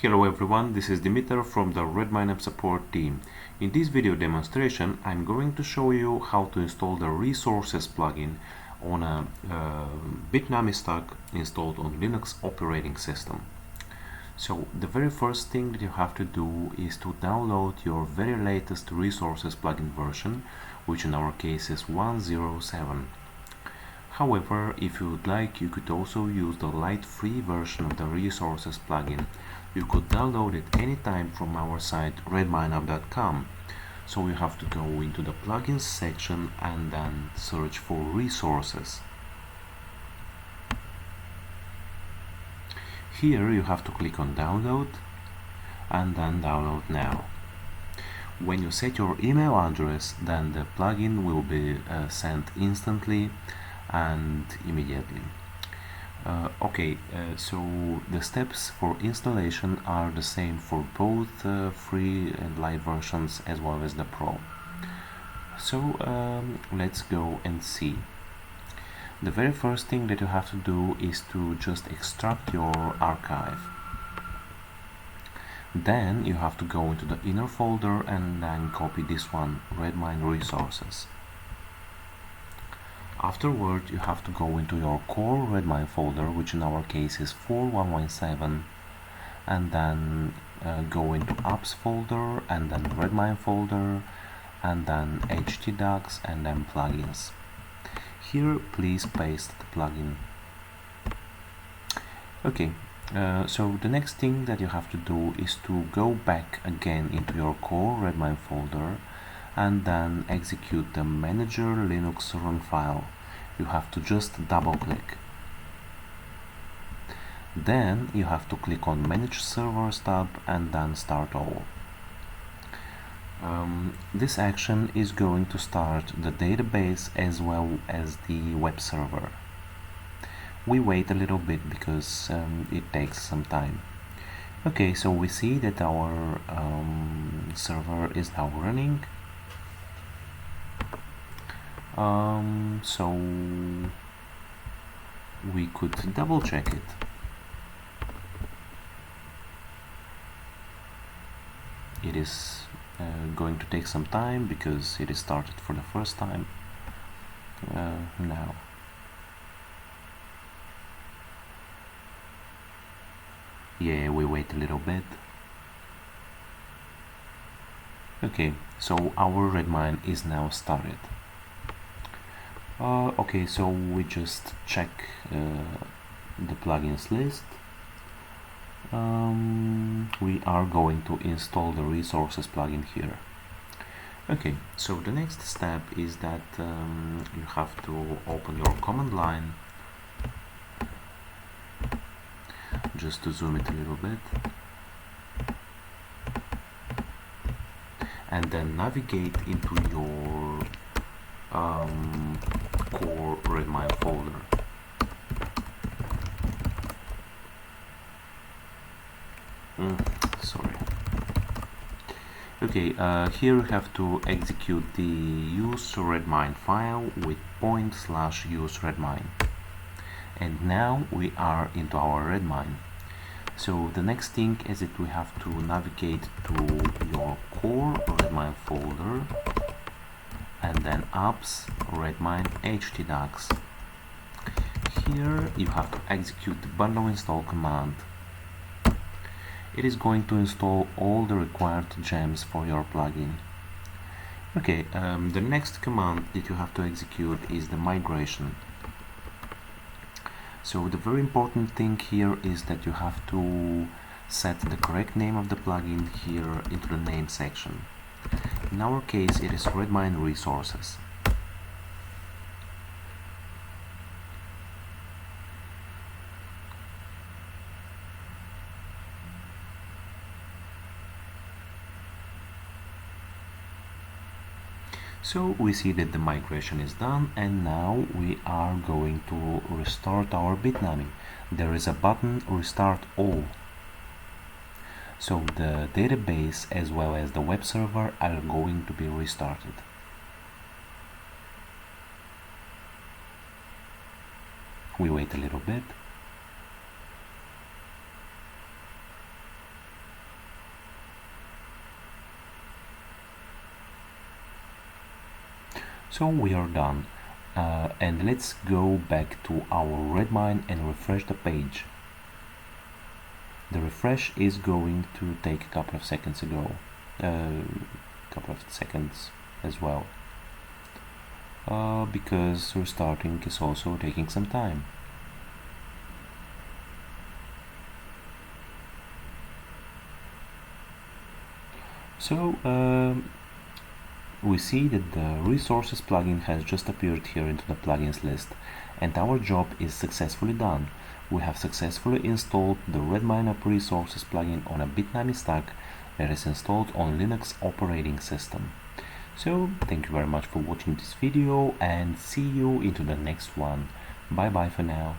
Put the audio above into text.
Hello everyone, this is Dimitar from the RedmineUP support team. In this video demonstration, I'm going to show you how to install the Resources plugin on a Bitnami stack installed on Linux operating system. So the very first thing that you have to do is to download your very latest Resources plugin version, which in our case is 1.07. However, if you would like, you could also use the light free version of the Resources plugin. You could download it anytime from our site RedmineUp.com. So you have to go into the plugins section and then search for Resources. Here you have to click on Download and then Download Now. When you set your email address, then the plugin will be sent instantly and immediately. So the steps for installation are the same for both free and light versions as well as the Pro. So let's go and see. The very first thing that you have to do is to just extract your archive. Then you have to go into the inner folder and then copy this one, Redmine Resources. Afterward, you have to go into your core Redmine folder, which in our case is 4.1.1.7, and then go into apps folder, and then Redmine folder, and then htdocs, and then plugins. Here, please paste the plugin. Okay, so the next thing that you have to do is to go back again into your core Redmine folder, and then execute the manager Linux run file. You have to just double click. Then you have to click on Manage Servers tab and then Start All. This action is going to start the database as well as the web server. We wait a little bit because it takes some time. Okay, so we see that our server is now running. So we could double check it. It is going to take some time because it is started for the first time now. Yeah, we wait a little bit. Okay, so our Redmine is now started. Okay, so we just check the plugins list. We are going to install the Resources plugin here. Okay, so the next step is that you have to open your command line. Just to zoom it a little bit. And then navigate into your core Redmine folder. Sorry. Okay, here you have to execute the use Redmine file with /use Redmine. And now we are into our Redmine. So the next thing is that we have to navigate to your core Redmine folder and then apps Redmine htdocs. Here you have to execute the bundle install command. It is going to install all the required gems for your plugin. Okay, the next command that you have to execute is the migration. So the very important thing here is that you have to set the correct name of the plugin here into the name section. In our case, it is Redmine Resources. So we see that the migration is done, and now we are going to restart our Bitnami. There is a button Restart All. So the database as well as the web server are going to be restarted. We wait a little bit. So we are done, and let's go back to our Redmine and refresh the page. The refresh is going to take a couple of seconds as well, because restarting is also taking some time. So we see that the resources plugin has just appeared here into the plugins list, and our job is successfully done. We have successfully installed the RedmineUP resources plugin on a Bitnami stack that is installed on Linux operating system. So thank you very much for watching this video, and see you into the next one. Bye bye for now.